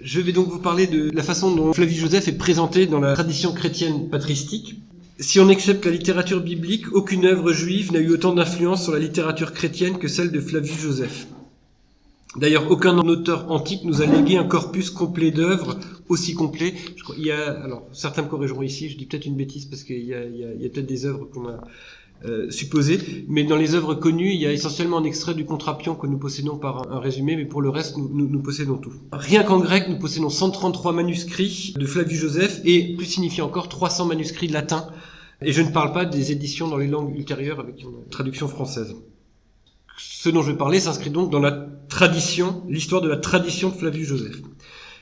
Je vais donc vous parler de la façon dont Flavius Josèphe est présenté dans la tradition chrétienne patristique. Si on accepte la littérature biblique, aucune œuvre juive n'a eu autant d'influence sur la littérature chrétienne que celle de Flavius Josèphe. D'ailleurs, aucun auteur antique nous a légué un corpus complet d'œuvres aussi complet. Il y a, alors certains me corrigeront ici, je dis peut-être une bêtise parce qu'il y a peut-être des œuvres qu'on a supposées, mais dans les œuvres connues, il y a essentiellement un extrait du Contrapion que nous possédons par un résumé, mais pour le reste, nous possédons tout. Rien qu'en grec, nous possédons 133 manuscrits de Flavius Josèphe et, plus signifiant encore, 300 manuscrits latins. Et je ne parle pas des éditions dans les langues ultérieures avec une traduction française. Ce dont je vais parler s'inscrit donc dans la tradition, l'histoire de la tradition de Flavius Josèphe.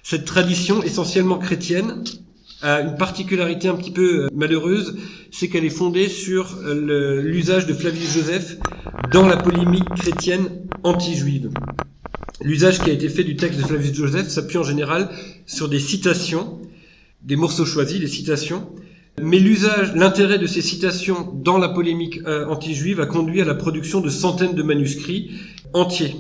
Cette tradition, essentiellement chrétienne, a une particularité un petit peu malheureuse, c'est qu'elle est fondée sur l'usage de Flavius Josèphe dans la polémique chrétienne anti-juive. L'usage qui a été fait du texte de Flavius Josèphe s'appuie en général sur des citations, des morceaux choisis, des citations, mais l'intérêt de ces citations dans la polémique anti-juive a conduit à la production de centaines de manuscrits entiers.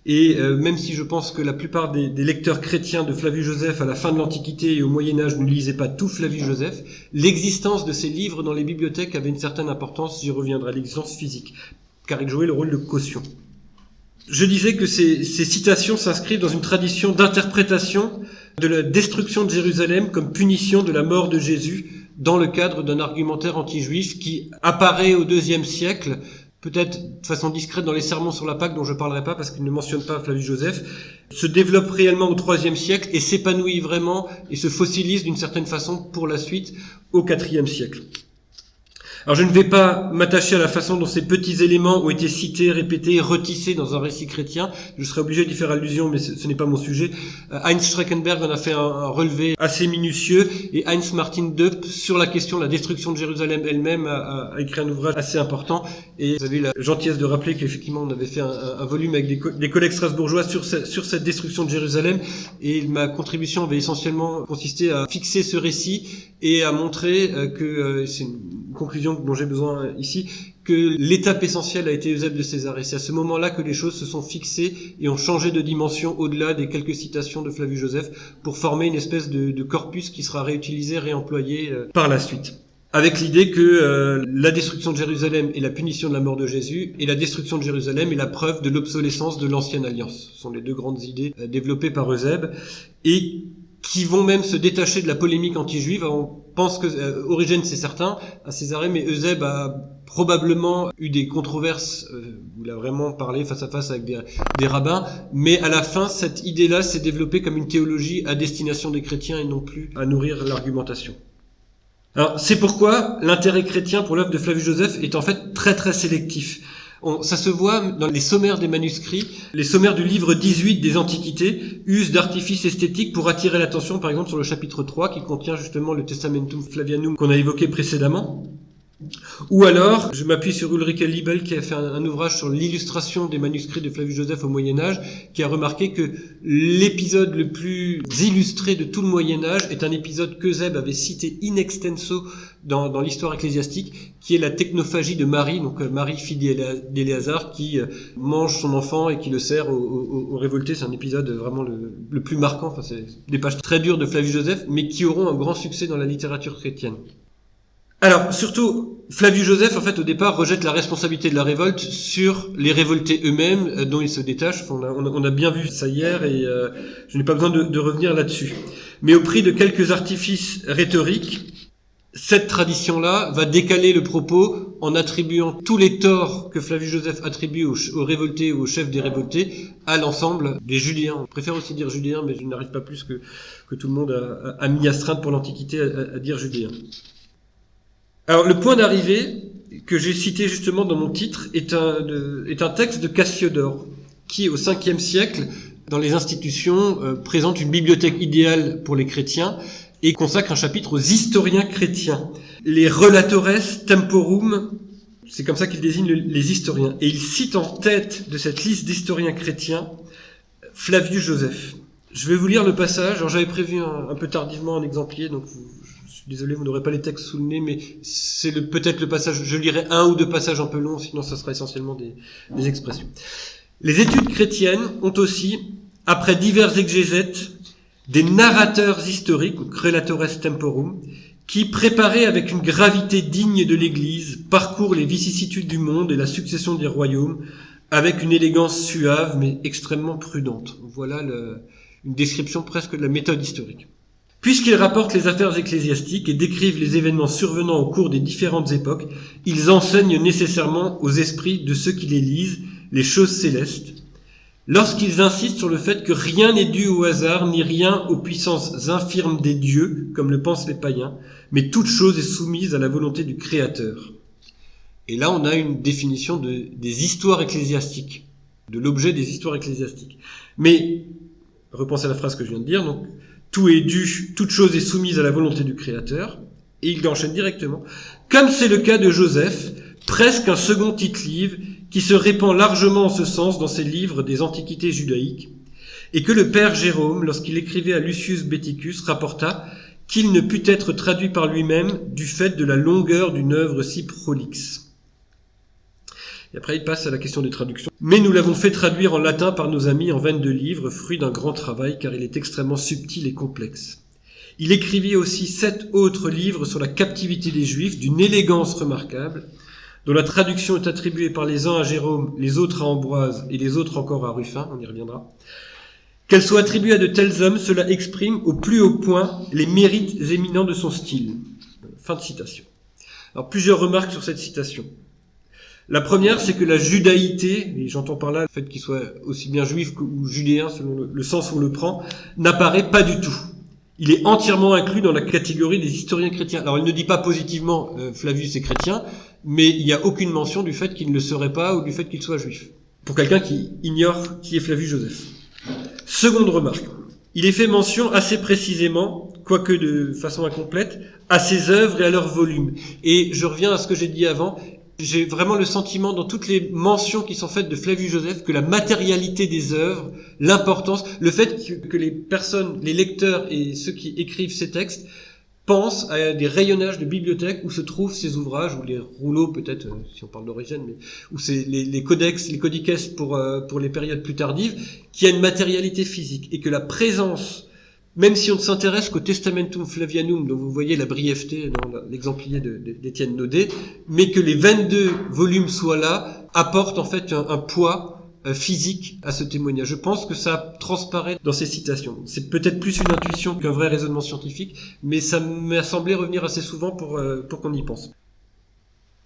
Et même si je pense que la plupart des lecteurs chrétiens de Flavius Josèphe à la fin de l'Antiquité et au Moyen-Âge ne lisaient pas tout Flavius Josèphe, l'existence de ces livres dans les bibliothèques avait une certaine importance, j'y reviendrai, l'existence physique, car il jouait le rôle de caution. Je disais que ces citations s'inscrivent dans une tradition d'interprétation de la destruction de Jérusalem comme punition de la mort de Jésus dans le cadre d'un argumentaire anti-juif qui apparaît au IIe siècle, peut-être de façon discrète dans les sermons sur la Pâque dont je ne parlerai pas parce qu'il ne mentionne pas Flavius Josèphe, se développe réellement au IIIe siècle et s'épanouit vraiment et se fossilise d'une certaine façon pour la suite au IVe siècle. Alors je ne vais pas m'attacher à la façon dont ces petits éléments ont été cités, répétés, retissés dans un récit chrétien. Je serais obligé d'y faire allusion, mais ce n'est pas mon sujet. Heinz Schreckenberg en a fait un relevé assez minutieux, et Heinz Martin Döpp, sur la question de la destruction de Jérusalem elle-même, a écrit un ouvrage assez important. Et vous avez la gentillesse de rappeler qu'effectivement on avait fait un volume avec des collègues strasbourgeois sur cette destruction de Jérusalem, et ma contribution avait essentiellement consisté à fixer ce récit et à montrer que c'est une conclusion dont j'ai besoin ici, que l'étape essentielle a été Eusèbe de César. Et c'est à ce moment-là que les choses se sont fixées et ont changé de dimension au-delà des quelques citations de Flavius Josèphe pour former une espèce de corpus qui sera réutilisé, réemployé par la suite. Avec l'idée que la destruction de Jérusalem est la punition de la mort de Jésus et la destruction de Jérusalem est la preuve de l'obsolescence de l'ancienne alliance. Ce sont les deux grandes idées développées par Eusèbe et qui vont même se détacher de la polémique anti-juive. On pense que Origène, c'est certain, à Césarée, mais Eusèbe a probablement eu des controverses, où il a vraiment parlé face à face avec des rabbins, mais à la fin, cette idée-là s'est développée comme une théologie à destination des chrétiens et non plus à nourrir l'argumentation. Alors, c'est pourquoi l'intérêt chrétien pour l'œuvre de Flavius Josèphe est en fait très très sélectif. Ça se voit dans les sommaires des manuscrits. Les sommaires du livre 18 des Antiquités usent d'artifices esthétiques pour attirer l'attention, par exemple, sur le chapitre 3, qui contient justement le Testamentum Flavianum qu'on a évoqué précédemment. Ou alors, je m'appuie sur Ulrike Liebel qui a fait un ouvrage sur l'illustration des manuscrits de Flavius Joseph au Moyen-Âge, qui a remarqué que l'épisode le plus illustré de tout le Moyen-Âge est un épisode qu'Eusèbe avait cité in extenso dans l'histoire ecclésiastique, qui est la technophagie de Marie, donc Marie, fille d'Éléazar, qui mange son enfant et qui le sert aux révoltés. C'est un épisode vraiment le plus marquant. Enfin, c'est des pages très dures de Flavius Joseph, mais qui auront un grand succès dans la littérature chrétienne. Alors, surtout, Flavius Joseph, en fait, au départ, rejette la responsabilité de la révolte sur les révoltés eux-mêmes, dont il se détache. Enfin, on a bien vu ça hier, et je n'ai pas besoin de revenir là-dessus. Mais au prix de quelques artifices rhétoriques, cette tradition-là va décaler le propos en attribuant tous les torts que Flavius Joseph attribue aux révoltés ou aux chefs des révoltés à l'ensemble des Judéens. On préfère aussi dire Judéens, mais je n'arrive pas plus que tout le monde a mis astreinte pour l'Antiquité à dire Judéens. Alors, le point d'arrivée que j'ai cité justement dans mon titre est un texte de Cassiodore, qui, au 5e siècle, dans les institutions, présente une bibliothèque idéale pour les chrétiens et consacre un chapitre aux historiens chrétiens. Les relatores temporum, c'est comme ça qu'il désigne les historiens. Et il cite en tête de cette liste d'historiens chrétiens Flavius Joseph. Je vais vous lire le passage. Alors, j'avais prévu un peu tardivement un exemplier, donc désolé, vous n'aurez pas les textes sous le nez, mais c'est peut-être le passage, je lirai un ou deux passages un peu longs, sinon ça sera essentiellement des expressions. Les études chrétiennes ont aussi, après divers exégètes, des narrateurs historiques, relatores temporum, qui, préparés avec une gravité digne de l'Église, parcourent les vicissitudes du monde et la succession des royaumes, avec une élégance suave, mais extrêmement prudente. Voilà une description presque de la méthode historique. Puisqu'ils rapportent les affaires ecclésiastiques et décrivent les événements survenant au cours des différentes époques, ils enseignent nécessairement aux esprits de ceux qui les lisent les choses célestes, lorsqu'ils insistent sur le fait que rien n'est dû au hasard, ni rien aux puissances infirmes des dieux, comme le pensent les païens, mais toute chose est soumise à la volonté du Créateur. Et là, on a une définition des histoires ecclésiastiques, de l'objet des histoires ecclésiastiques. Mais, repensez à la phrase que je viens de dire, donc, tout est dû, toute chose est soumise à la volonté du Créateur, et il enchaîne directement, comme c'est le cas de Joseph, presque un second tite-livre qui se répand largement en ce sens dans ses livres des Antiquités judaïques, et que le père Jérôme, lorsqu'il écrivait à Lucius Beticus, rapporta qu'il ne put être traduit par lui-même du fait de la longueur d'une œuvre si prolixe. Et après, il passe à la question des traductions. Mais nous l'avons fait traduire en latin par nos amis en 22 livres, fruit d'un grand travail, car il est extrêmement subtil et complexe. Il écrivit aussi 7 autres livres sur la captivité des Juifs, d'une élégance remarquable, dont la traduction est attribuée par les uns à Jérôme, les autres à Ambroise et les autres encore à Ruffin, on y reviendra. Qu'elle soit attribuée à de tels hommes, cela exprime au plus haut point les mérites éminents de son style. Fin de citation. Alors, plusieurs remarques sur cette citation. La première, c'est que la judaïté, et j'entends par là le fait qu'il soit aussi bien juif ou judéen selon le sens où on le prend, n'apparaît pas du tout. Il est entièrement inclus dans la catégorie des historiens chrétiens. Alors il ne dit pas positivement Flavius est chrétien, mais il n'y a aucune mention du fait qu'il ne le serait pas ou du fait qu'il soit juif. Pour quelqu'un qui ignore qui est Flavius Joseph. Seconde remarque. Il est fait mention assez précisément, quoique de façon incomplète, à ses œuvres et à leurs volumes. Et je reviens à ce que j'ai dit avant. J'ai vraiment le sentiment dans toutes les mentions qui sont faites de Flavius Joseph que la matérialité des œuvres, l'importance, le fait que les personnes, les lecteurs et ceux qui écrivent ces textes pensent à des rayonnages de bibliothèques où se trouvent ces ouvrages, ou les rouleaux peut-être, si on parle d'origine, mais où c'est les codex, les codices pour les périodes plus tardives, qui a une matérialité physique et que la présence, même si on ne s'intéresse qu'au Testamentum Flavianum, dont vous voyez la brièveté dans l'exemplier d'Étienne Naudet, mais que les 22 volumes soient là, apporte en fait un poids physique à ce témoignage. Je pense que ça transparaît dans ces citations. C'est peut-être plus une intuition qu'un vrai raisonnement scientifique, mais ça m'a semblé revenir assez souvent pour qu'on y pense.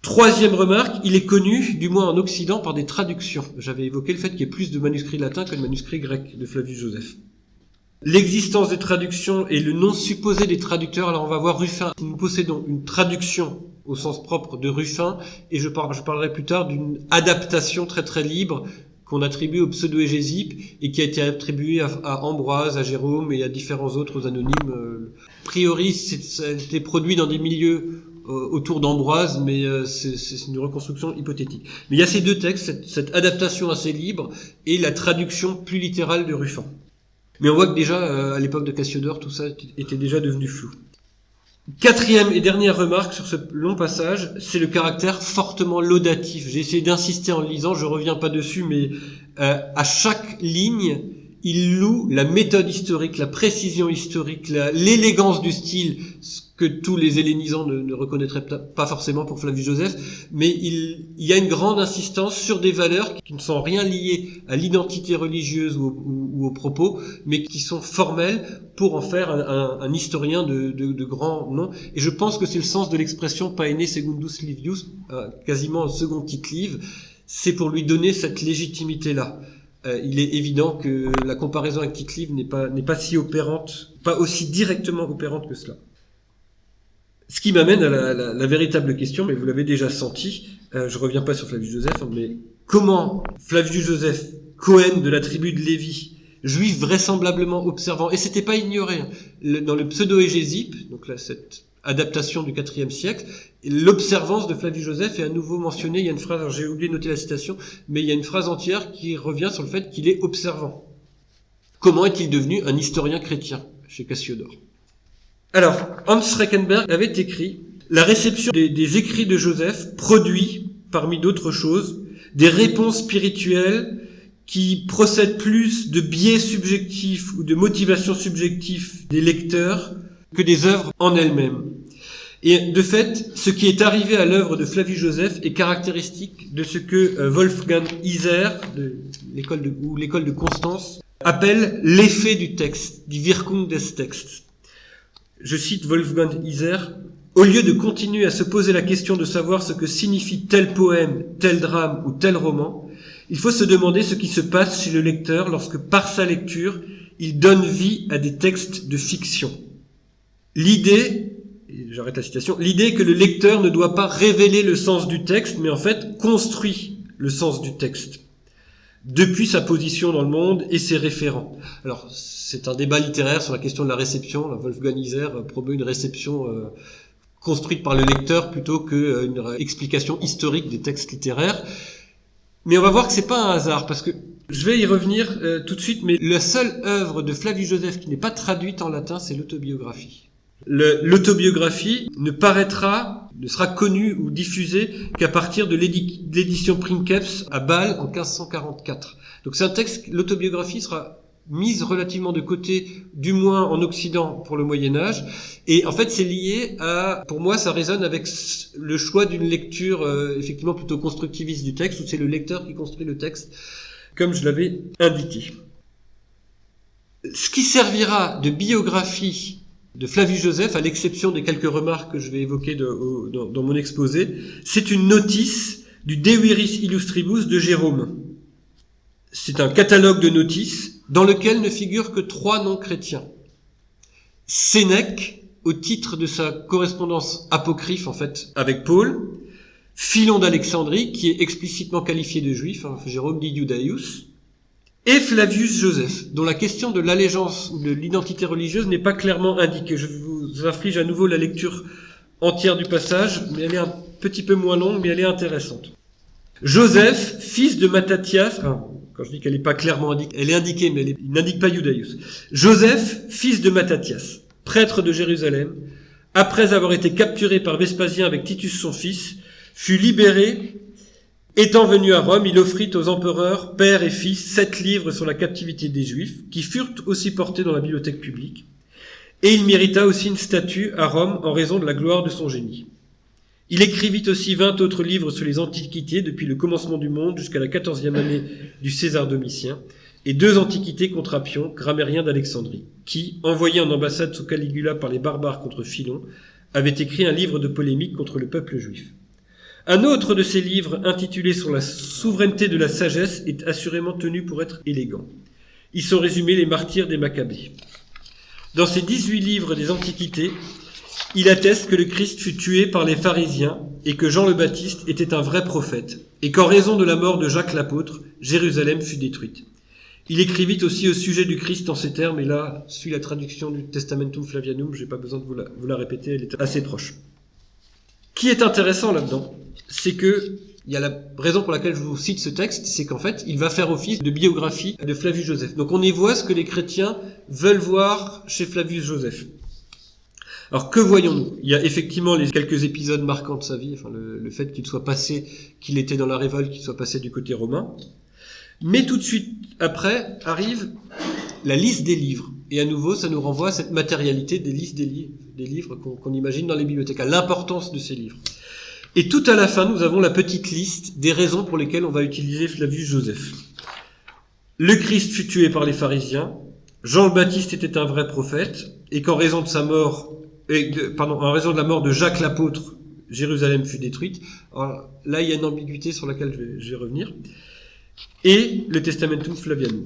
Troisième remarque, il est connu, du moins en Occident, par des traductions. J'avais évoqué le fait qu'il y ait plus de manuscrits latins que de manuscrits grecs de Flavius Joseph. L'existence des traductions et le nom supposé des traducteurs. Alors on va voir Ruffin. Nous possédons une traduction au sens propre de Ruffin et je parlerai plus tard d'une adaptation très très libre qu'on attribue au pseudo-Hégésippe et qui a été attribuée à Ambroise, à Jérôme et à différents autres anonymes. A priori, ça a été produit dans des milieux autour d'Ambroise, mais c'est une reconstruction hypothétique. Mais il y a ces deux textes, cette adaptation assez libre et la traduction plus littérale de Ruffin. Mais on voit que déjà, à l'époque de Cassiodore, tout ça était déjà devenu flou. Quatrième et dernière remarque sur ce long passage, c'est le caractère fortement laudatif. J'ai essayé d'insister en le lisant, je reviens pas dessus, mais à chaque ligne, il loue la méthode historique, la précision historique, l'élégance du style, ce que tous les hellénisants ne reconnaîtraient pas forcément pour Flavius Joseph, mais il y a une grande insistance sur des valeurs qui ne sont rien liées à l'identité religieuse ou aux propos, mais qui sont formelles pour en faire un historien de grand nom. Et je pense que c'est le sens de l'expression paene secundus Livius, quasiment un second Tite-Live, c'est pour lui donner cette légitimité-là. Il est évident que la comparaison avec Tite-Live n'est pas si opérante, pas aussi directement opérante que cela. Ce qui m'amène à la véritable question, mais vous l'avez déjà senti, je reviens pas sur Flavius Joseph, mais comment Flavius Joseph, Cohen de la tribu de Lévi, juif vraisemblablement observant, et c'était pas ignoré, dans le pseudo-égésipe, donc là, cette adaptation du IVe siècle, l'observance de Flavius Joseph est à nouveau mentionnée. Il y a une phrase, alors j'ai oublié de noter la citation, mais il y a une phrase entière qui revient sur le fait qu'il est observant. Comment est-il devenu un historien chrétien chez Cassiodore? Alors, Hans Rechenberg avait écrit « La réception des écrits de Joseph produit, parmi d'autres choses, des réponses spirituelles qui procèdent plus de biais subjectifs ou de motivations subjectives des lecteurs que des œuvres en elles-mêmes. Et de fait, ce qui est arrivé à l'œuvre de Flavius Joseph est caractéristique de ce que Wolfgang Iser, l'école de Constance, appelle l'effet du texte, die Wirkung des Textes. Je cite Wolfgang Iser, « Au lieu de continuer à se poser la question de savoir ce que signifie tel poème, tel drame ou tel roman, il faut se demander ce qui se passe chez le lecteur lorsque, par sa lecture, il donne vie à des textes de fiction. L'idée, j'arrête la citation, l'idée est que le lecteur ne doit pas révéler le sens du texte, mais en fait construit le sens du texte, depuis sa position dans le monde et ses référents. » Alors, c'est un débat littéraire sur la question de la réception. Wolfgang Iser promeut une réception construite par le lecteur plutôt qu'une explication historique des textes littéraires. Mais on va voir que c'est pas un hasard, parce que je vais y revenir tout de suite, mais la seule œuvre de Flavius Joseph qui n'est pas traduite en latin, c'est l'autobiographie. L'autobiographie ne sera connue ou diffusée qu'à partir de l'édition Princeps à Bâle en 1544. Donc c'est un texte, l'autobiographie sera mise relativement de côté, du moins en Occident pour le Moyen-Âge. Et en fait, c'est lié pour moi, ça résonne avec le choix d'une lecture effectivement plutôt constructiviste du texte, où c'est le lecteur qui construit le texte, comme je l'avais indiqué. Ce qui servira de biographie de Flavius Joseph, à l'exception des quelques remarques que je vais évoquer dans mon exposé, c'est une notice du De Viris Illustribus de Jérôme. C'est un catalogue de notices dans lequel ne figurent que 3 noms chrétiens. Sénèque, au titre de sa correspondance apocryphe, en fait, avec Paul, Philon d'Alexandrie, qui est explicitement qualifié de juif, Jérôme dit Judaeus, et Flavius Joseph, dont la question de l'allégeance ou de l'identité religieuse n'est pas clairement indiquée. Je vous inflige à nouveau la lecture entière du passage, mais elle est un petit peu moins longue, mais elle est intéressante. Joseph, fils de Mattathias, quand je dis qu'elle n'est pas clairement indiquée, elle est indiquée, mais il n'indique pas Judaeus. Joseph, fils de Mattathias, prêtre de Jérusalem, après avoir été capturé par Vespasien avec Titus son fils, fut libéré. Étant venu à Rome, il offrit aux empereurs, père et fils, 7 livres sur la captivité des Juifs, qui furent aussi portés dans la bibliothèque publique. Et il mérita aussi une statue à Rome en raison de la gloire de son génie. Il écrivit aussi 20 autres livres sur les antiquités depuis le commencement du monde jusqu'à la 14e année du César Domitien, et 2 antiquités contre Appion, grammairien d'Alexandrie, qui, envoyé en ambassade sous Caligula par les barbares contre Philon, avait écrit un livre de polémique contre le peuple juif. Un autre de ces livres, intitulé « Sur la souveraineté de la sagesse », est assurément tenu pour être élégant. Y sont résumés les martyrs des Maccabées. Dans ces 18 livres des Antiquités, il atteste que le Christ fut tué par les pharisiens et que Jean le Baptiste était un vrai prophète, et qu'en raison de la mort de Jacques l'apôtre, Jérusalem fut détruite. Il écrivit aussi au sujet du Christ en ces termes, et là, suit la traduction du Testamentum Flavianum, j'ai pas besoin de vous la répéter, elle est assez proche. qui est intéressant là-dedans, c'est que il y a la raison pour laquelle je vous cite ce texte, c'est qu'en fait, il va faire office de biographie de Flavius Josèphe. Donc on y voit ce que les chrétiens veulent voir chez Flavius Josèphe. Alors que voyons-nous? Il y a effectivement les quelques épisodes marquants de sa vie, enfin le fait qu'il était dans la révolte, qu'il soit passé du côté romain. Mais tout de suite après arrive la liste des livres. Et à nouveau, ça nous renvoie à cette matérialité des listes des livres qu'on imagine dans les bibliothèques, à l'importance de ces livres. Et tout à la fin, nous avons la petite liste des raisons pour lesquelles on va utiliser Flavius Josèphe. Le Christ fut tué par les pharisiens, Jean le Baptiste était un vrai prophète, et qu'en raison de en raison de la mort de Jacques l'apôtre, Jérusalem fut détruite. Alors, là, il y a une ambiguïté sur laquelle je vais revenir. Et le Testamentum Flavianum.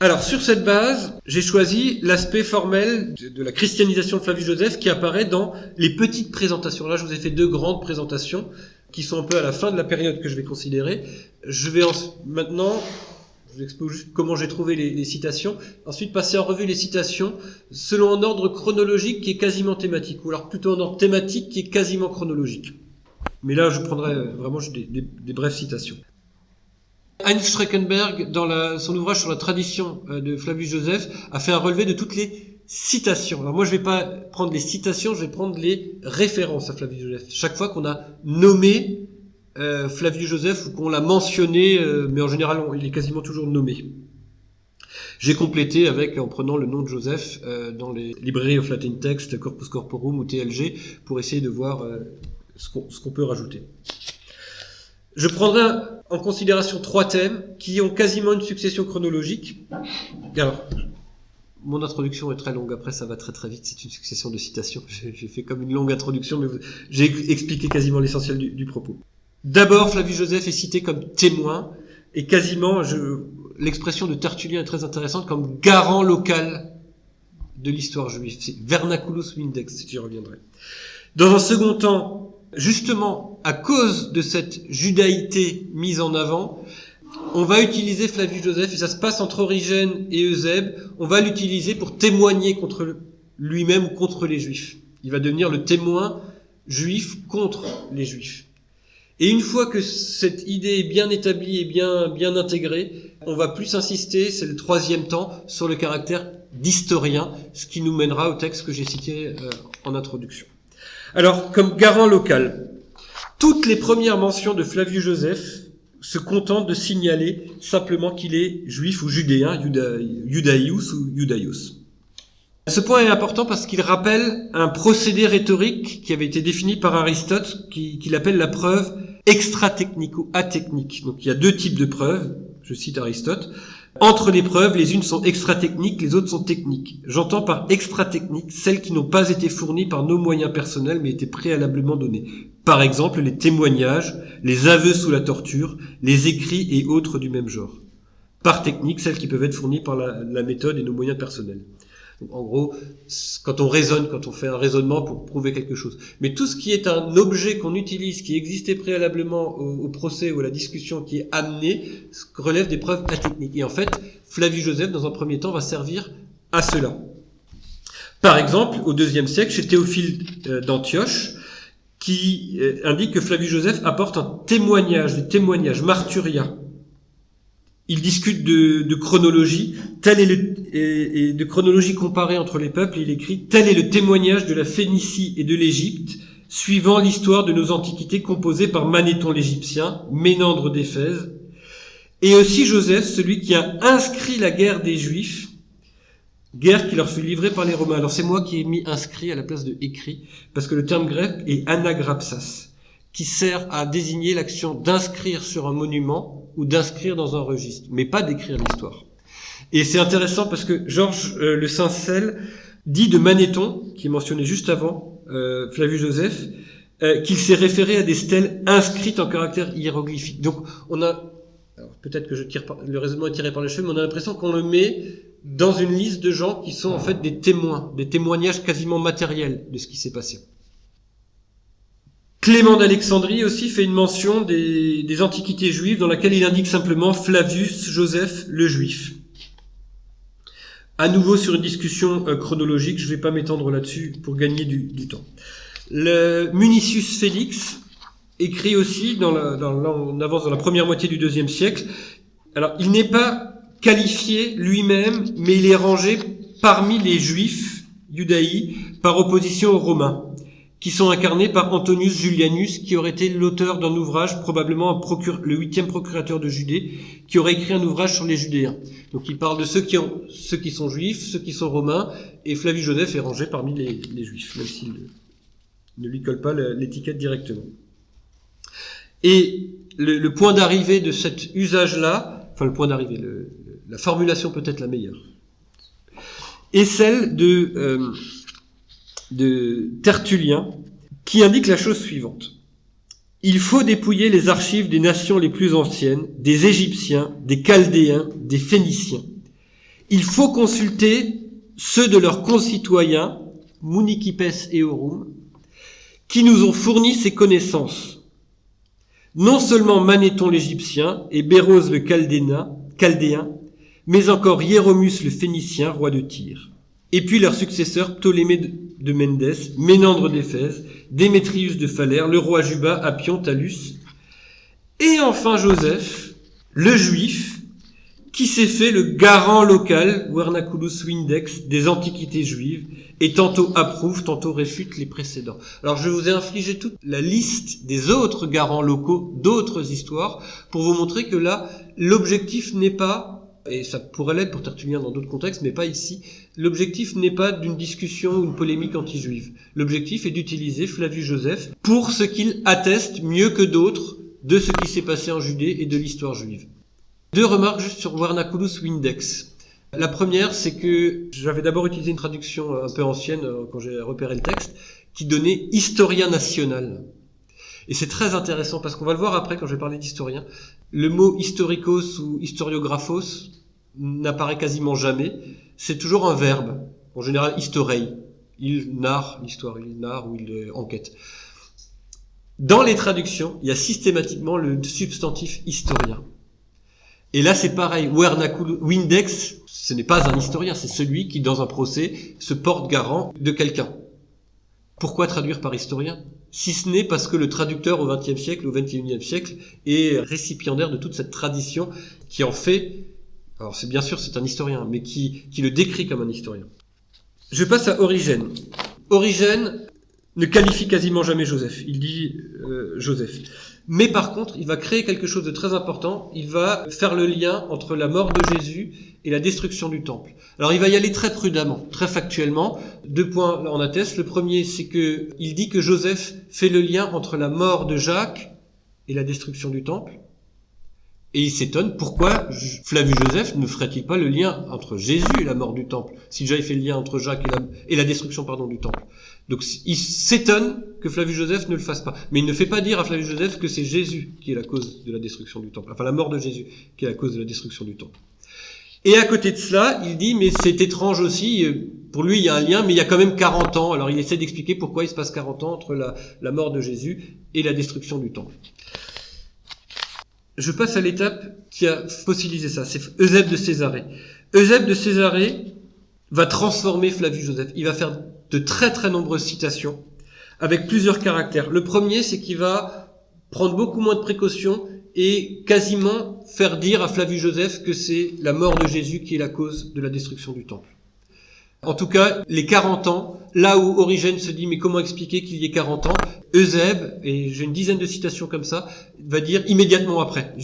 Alors, sur cette base, j'ai choisi l'aspect formel de la christianisation de Flavius Josèphe qui apparaît dans les petites présentations. Là, je vous ai fait 2 grandes présentations qui sont un peu à la fin de la période que je vais considérer. Je vais maintenant, je vous explique juste comment j'ai trouvé les citations. Ensuite, passer en revue les citations selon un ordre chronologique qui est quasiment thématique, ou alors plutôt un ordre thématique qui est quasiment chronologique. Mais là, je prendrai vraiment des brèves citations. Heinz Schreckenberg, dans son ouvrage sur la tradition de Flavius Josèphe, a fait un relevé de toutes les citations. Alors moi, je vais pas prendre les citations, je vais prendre les références à Flavius Josèphe. Chaque fois qu'on a nommé Flavius Josèphe ou qu'on l'a mentionné, mais en général, il est quasiment toujours nommé. J'ai complété en prenant le nom de Joseph dans les librairies of Latin Text, Corpus Corporum ou TLG, pour essayer de voir ce qu'on peut rajouter. Je prendrai en considération 3 thèmes qui ont quasiment une succession chronologique. Alors, mon introduction est très longue, après ça va très très vite, c'est une succession de citations. J'ai fait comme une longue introduction, mais j'ai expliqué quasiment l'essentiel du propos. D'abord, Flavius Josèphe est cité comme témoin, et quasiment, l'expression de Tertullien est très intéressante, comme garant local de l'histoire juive. C'est vernaculus vindex, j'y reviendrai. Dans un second temps, justement, à cause de cette judaïté mise en avant, on va utiliser Flavius Josèphe, et ça se passe entre Origène et Eusèbe, on va l'utiliser pour témoigner contre lui-même ou contre les Juifs. Il va devenir le témoin juif contre les Juifs. Et une fois que cette idée est bien établie et bien intégrée, on va plus insister, c'est le 3e temps, sur le caractère d'historien, ce qui nous mènera au texte que j'ai cité en introduction. Alors, comme garant local, toutes les premières mentions de Flavius Josèphe se contentent de signaler simplement qu'il est juif ou judéen, Judaïus ou Judaios. Ce point est important parce qu'il rappelle un procédé rhétorique qui avait été défini par Aristote, qu'il appelle la preuve extra-technique ou atechnique. Donc il y a 2 types de preuves, je cite Aristote. Entre les preuves, les unes sont extra-techniques, les autres sont techniques. J'entends par extra-techniques celles qui n'ont pas été fournies par nos moyens personnels mais étaient préalablement données. Par exemple, les témoignages, les aveux sous la torture, les écrits et autres du même genre. Par technique, celles qui peuvent être fournies par la méthode et nos moyens personnels. Donc, en gros, quand on raisonne, quand on fait un raisonnement pour prouver quelque chose. Mais tout ce qui est un objet qu'on utilise, qui existait préalablement au procès ou à la discussion, qui est amené, relève des preuves atechniques. Et en fait, Flavius Josèphe, dans un premier temps, va servir à cela. Par exemple, au IIe siècle, chez Théophile d'Antioche, qui indique que Flavius Josèphe apporte un témoignage, des témoignages, marturia. Il discute de chronologie, et de chronologie comparée entre les peuples, et il écrit « Tel est le témoignage de la Phénicie et de l'Égypte, suivant l'histoire de nos antiquités composée par Manéthon l'Égyptien, Ménandre d'Éphèse, et aussi Joseph, celui qui a inscrit la guerre des Juifs, guerre qui leur fut livrée par les Romains. » Alors c'est moi qui ai mis « inscrit » à la place de « écrit », parce que le terme grec est « anagrapsas », qui sert à désigner l'action d'inscrire sur un monument ou d'inscrire dans un registre, mais pas d'écrire l'histoire. Et c'est intéressant parce que Georges Le Sincel dit de Manéthon, qui est mentionné juste avant Flavius Josèphe, qu'il s'est référé à des stèles inscrites en caractères hiéroglyphiques. Donc on a, alors peut-être que le raisonnement est tiré par les cheveux, mais on a l'impression qu'on le met dans une liste de gens qui sont en fait des témoins, des témoignages quasiment matériels de ce qui s'est passé. Clément d'Alexandrie aussi fait une mention des antiquités juives dans laquelle il indique simplement Flavius Josèphe le juif. À nouveau sur une discussion chronologique, je ne vais pas m'étendre là-dessus pour gagner du temps. Le Municius Félix écrit aussi, on avance dans la première moitié du IIe siècle. Alors, il n'est pas qualifié lui-même, mais il est rangé parmi les Juifs, Judaï, par opposition aux Romains, qui sont incarnés par Antonius Julianus, qui aurait été l'auteur d'un ouvrage, probablement le 8e procurateur de Judée, qui aurait écrit un ouvrage sur les Judéens. Donc il parle de ceux qui sont juifs, ceux qui sont romains, et Flavius Joseph est rangé parmi les Juifs, même s'il ne lui colle pas l'étiquette directement. Et le point d'arrivée de cet usage-là, enfin le point d'arrivée, la formulation peut-être la meilleure, est celle de Tertullien, qui indique la chose suivante. Il faut dépouiller les archives des nations les plus anciennes, des Égyptiens, des Chaldéens, des Phéniciens. Il faut consulter ceux de leurs concitoyens, municipes eorum, qui nous ont fourni ces connaissances. Non seulement Manéthon l'Égyptien et Béroz le Chaldéen, mais encore Hiéromus le Phénicien, roi de Tyr. Et puis leurs successeurs Ptolémée de Mendès, Ménandre d'Éphèse, Démétrius de Phalère, le roi Juba, Appion, Talus, et enfin Joseph, le juif, qui s'est fait le garant local, vernaculus vindex, des antiquités juives, et tantôt approuve, tantôt réfute les précédents. Alors je vous ai infligé toute la liste des autres garants locaux, d'autres histoires, pour vous montrer que là, l'objectif n'est pas, et ça pourrait l'être pour Tertullien dans d'autres contextes, mais pas ici, l'objectif n'est pas d'une discussion ou une polémique anti-juive. L'objectif est d'utiliser Flavius Joseph pour ce qu'il atteste mieux que d'autres de ce qui s'est passé en Judée et de l'histoire juive. 2 remarques juste sur vernaculus vindex. La première, c'est que j'avais d'abord utilisé une traduction un peu ancienne quand j'ai repéré le texte, qui donnait historien national. Et c'est très intéressant parce qu'on va le voir après quand je vais parler d'historien. Le mot historikos ou historiographos n'apparaît quasiment jamais. C'est toujours un verbe. En général, historei. Il narre l'histoire, il narre ou il enquête. Dans les traductions, il y a systématiquement le substantif historien. Et là, c'est pareil. Vernaculus vindex, ce n'est pas un historien, c'est celui qui, dans un procès, se porte garant de quelqu'un. Pourquoi traduire par historien ? Si ce n'est parce que le traducteur au XXe siècle, au XXIe siècle, est récipiendaire de toute cette tradition qui en fait, alors c'est bien sûr c'est un historien, mais qui le décrit comme un historien. Je passe à Origène. Origène ne qualifie quasiment jamais Joseph. Il dit Joseph. Mais par contre, il va créer quelque chose de très important. Il va faire le lien entre la mort de Jésus et la destruction du temple. Alors il va y aller très prudemment, très factuellement. 2 points en attestent. Le premier, c'est que il dit que Joseph fait le lien entre la mort de Jacques et la destruction du temple. Et il s'étonne pourquoi Flavius Joseph ne ferait-il pas le lien entre Jésus et la mort du temple, si déjà il fait le lien entre Jacques et la destruction du temple. Donc il s'étonne que Flavius Joseph ne le fasse pas. Mais il ne fait pas dire à Flavius Joseph que c'est Jésus qui est la cause de la destruction du temple. Enfin, la mort de Jésus qui est la cause de la destruction du temple. Et à côté de cela, il dit, mais c'est étrange aussi, pour lui il y a un lien, mais il y a quand même 40 ans. Alors il essaie d'expliquer pourquoi il se passe 40 ans entre la mort de Jésus et la destruction du temple. Je passe à l'étape qui a fossilisé ça, c'est Eusèbe de Césarée. Eusèbe de Césarée va transformer Flavius Joseph. Il va faire de très très nombreuses citations avec plusieurs caractères. Le premier, c'est qu'il va prendre beaucoup moins de précautions et quasiment faire dire à Flavius Joseph que c'est la mort de Jésus qui est la cause de la destruction du temple. En tout cas, les 40 ans, là où Origène se dit mais comment expliquer qu'il y ait 40 ans, Eusèbe, et j'ai une dizaine de citations comme ça, va dire immédiatement après.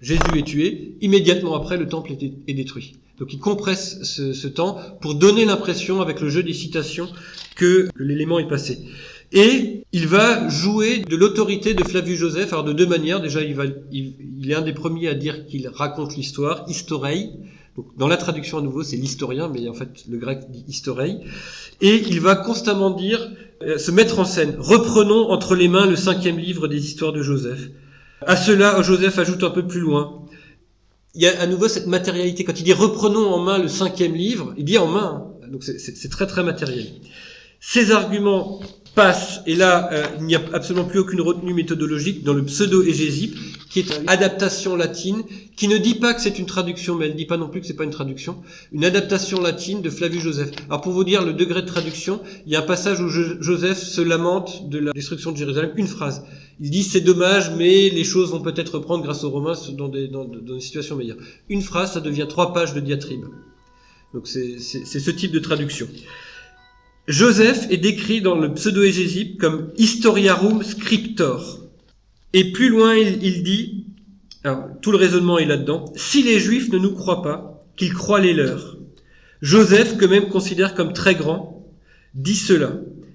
Jésus est tué, immédiatement après le temple est détruit. Donc il compresse ce temps pour donner l'impression, avec le jeu des citations, que l'élément est passé. Et il va jouer de l'autorité de Flavius Joseph, alors de 2 manières. Déjà, il est un des premiers à dire qu'il raconte l'histoire, historei. Donc, dans la traduction à nouveau, c'est l'historien, mais en fait, le grec dit historei. Et il va constamment dire, se mettre en scène. Reprenons entre les mains le 5e livre des histoires de Joseph. À cela, Joseph ajoute un peu plus loin. Il y a à nouveau cette matérialité. Quand il dit reprenons en main le 5e livre, il dit en main. Donc c'est très très matériel. Ces arguments passe, et là, il n'y a absolument plus aucune retenue méthodologique, dans le pseudo-égésipe, qui est une adaptation latine, qui ne dit pas que c'est une traduction, mais elle ne dit pas non plus que c'est pas une traduction, une adaptation latine de Flavius Joseph. Alors pour vous dire le degré de traduction, il y a un passage où Joseph se lamente de la destruction de Jérusalem, une phrase. Il dit c'est dommage, mais les choses vont peut-être reprendre grâce aux Romains dans des situations meilleures. Une phrase, ça devient 3 pages de diatribe. Donc c'est ce type de traduction. Joseph est décrit dans le pseudo-égésipe comme historiarum scriptor. Et plus loin, il dit, alors, tout le raisonnement est là-dedans, si les Juifs ne nous croient pas, qu'ils croient les leurs. Joseph, qu'eux-mêmes considèrent comme très grand, dit cela.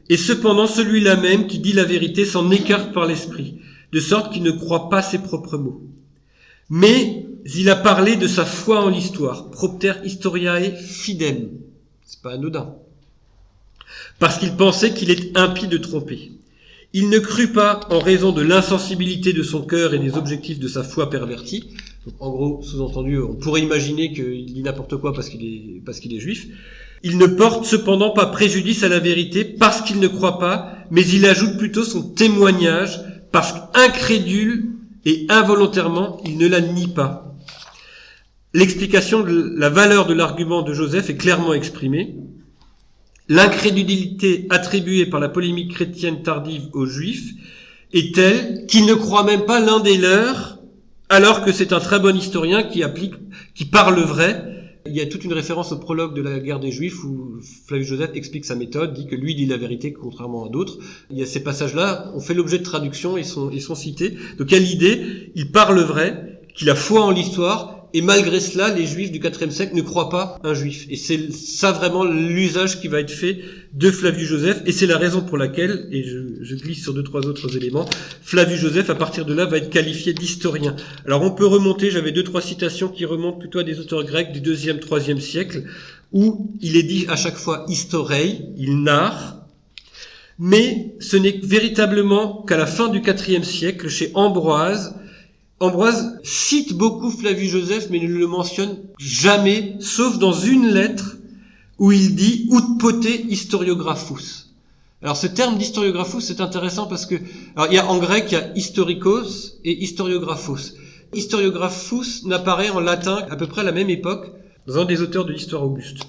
Et cependant, celui-là même qui dit la vérité s'en écarte par l'esprit, de sorte qu'il ne croit pas ses propres mots. Mais il a parlé de sa foi en l'histoire, propter historiae fidem. C'est pas anodin. Parce qu'il pensait qu'il est impie de tromper. Il ne crut pas en raison de l'insensibilité de son cœur et des objectifs de sa foi pervertie. Donc, en gros, sous-entendu, on pourrait imaginer qu'il dit n'importe quoi parce qu'il est juif. Il ne porte cependant pas préjudice à la vérité parce qu'il ne croit pas, mais il ajoute plutôt son témoignage parce qu'incrédule et involontairement, il ne la nie pas. L'explication de la valeur de l'argument de Joseph est clairement exprimée. L'incrédulité attribuée par la polémique chrétienne tardive aux Juifs est telle qu'ils ne croient même pas l'un des leurs, alors que c'est un très bon historien qui parle vrai. Il y a toute une référence au prologue de la guerre des Juifs où Flavius Joseph explique sa méthode, dit que lui dit la vérité contrairement à d'autres. Il y a ces passages-là, ont fait l'objet de traduction et sont cités. Donc il y a l'idée, il parle vrai, qu'il a foi en l'histoire. Et malgré cela, les Juifs du IVe siècle ne croient pas un Juif. Et c'est ça vraiment l'usage qui va être fait de Flavius Joseph. Et c'est la raison pour laquelle, et je glisse sur 2-3 autres éléments, Flavius Joseph, à partir de là, va être qualifié d'historien. Alors on peut remonter, j'avais 2-3 citations qui remontent plutôt à des auteurs grecs du 2e, 3e siècle, où il est dit à chaque fois historei, il narre. Mais ce n'est véritablement qu'à la fin du IVe siècle, chez Ambroise cite beaucoup Flavius Joseph, mais ne le mentionne jamais, sauf dans une lettre où il dit « ut pote historiographus ». Alors ce terme d'historiographus, c'est intéressant parce que, alors en grec, il y a historikos et historiographus. Historiographus n'apparaît en latin à peu près à la même époque dans un des auteurs de l'Histoire Auguste.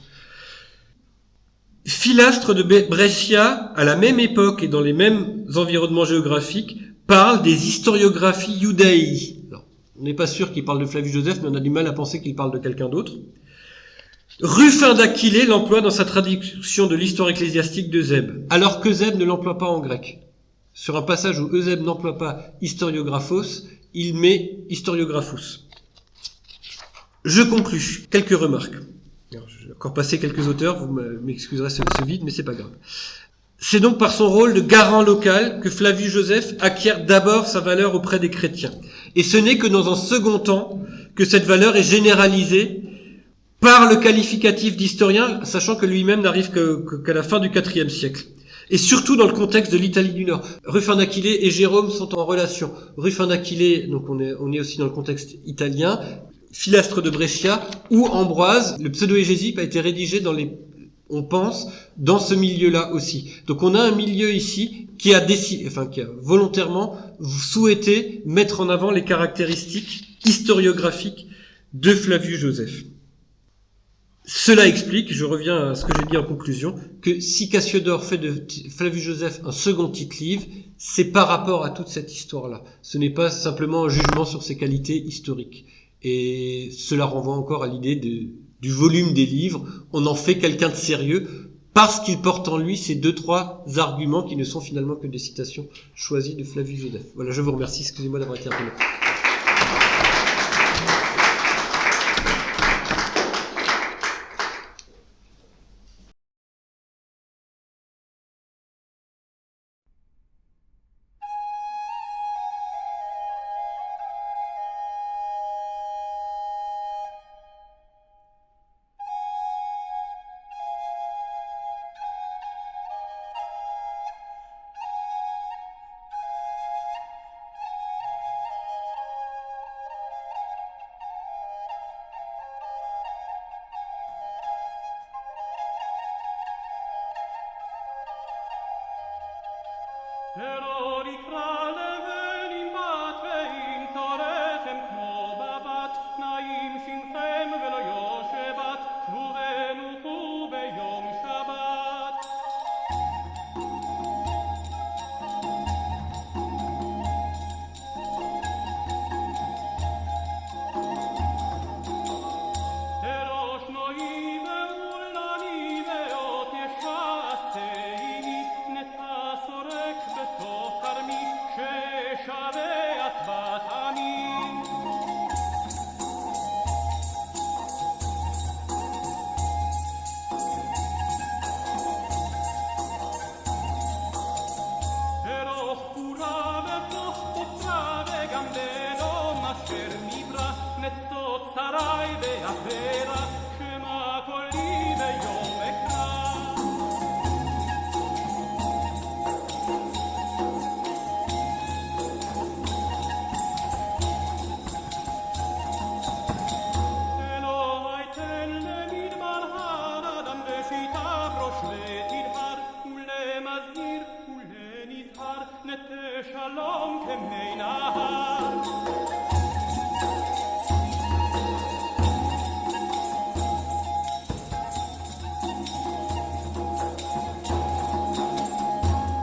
Philastre de Brescia, à la même époque et dans les mêmes environnements géographiques, parle des historiographies iudaï. On n'est pas sûr qu'il parle de Flavius Joseph, mais on a du mal à penser qu'il parle de quelqu'un d'autre. Ruffin d'Aquilée l'emploie dans sa traduction de l'histoire ecclésiastique d'Eusèbe, alors qu'Eusèbe ne l'emploie pas en grec. Sur un passage où Eusèbe n'emploie pas historiographos, il met historiographus. Je conclus. Quelques remarques. Alors, je vais encore passer quelques auteurs, vous m'excuserez ce vide, mais c'est pas grave. C'est donc par son rôle de garant local que Flavius Joseph acquiert d'abord sa valeur auprès des chrétiens. Et ce n'est que dans un second temps que cette valeur est généralisée par le qualificatif d'historien, sachant que lui-même n'arrive qu'à la fin du IVe siècle. Et surtout dans le contexte de l'Italie du Nord. Ruffin d'Aquilée et Jérôme sont en relation. Ruffin d'Aquilée, donc on est aussi dans le contexte italien. Philastre de Brescia ou Ambroise, le pseudo-égésipe a été rédigé on pense, dans ce milieu-là aussi. Donc on a un milieu ici qui a volontairement souhaité mettre en avant les caractéristiques historiographiques de Flavius Joseph. Cela explique, je reviens à ce que j'ai dit en conclusion, que si Cassiodore fait de Flavius Joseph un second titre-livre, c'est par rapport à toute cette histoire-là. Ce n'est pas simplement un jugement sur ses qualités historiques. Et cela renvoie encore à l'idée du volume des livres. On en fait quelqu'un de sérieux parce qu'il porte en lui ces 2-3 arguments qui ne sont finalement que des citations choisies de Flavius Joseph. Voilà, je vous remercie. Excusez-moi d'avoir été un peu long. ולא נקרא לבנים בת ואם צורכם כמו בבת נעים שמכם ולא יושבת שבו ונוחו ביום שבת תראש נוי ואולני ואות ישעשני נטע סורק בתוך כרמי ששווה את בת עמי תרוך פורה בתוך קוצרה וגם בלום אשר נברא נצות שרי ואחרה שמע קולי ביום אקרא אלוהי תן למדבר הר אדם ושיטה ראש ותדהר ולמזהיר ולנזהר נטה שלום כמי נהר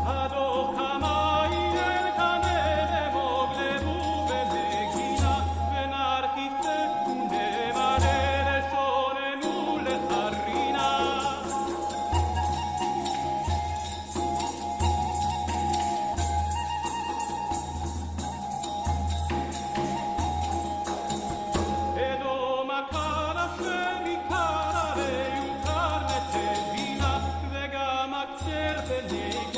הדוח המים אל קנה דמוג לבו במגינה ונרחיב ונמלא לשוננו לחרינה אדום הקר אשר יקר הרי יוכר נטל בינה וגם הקצר בנגינה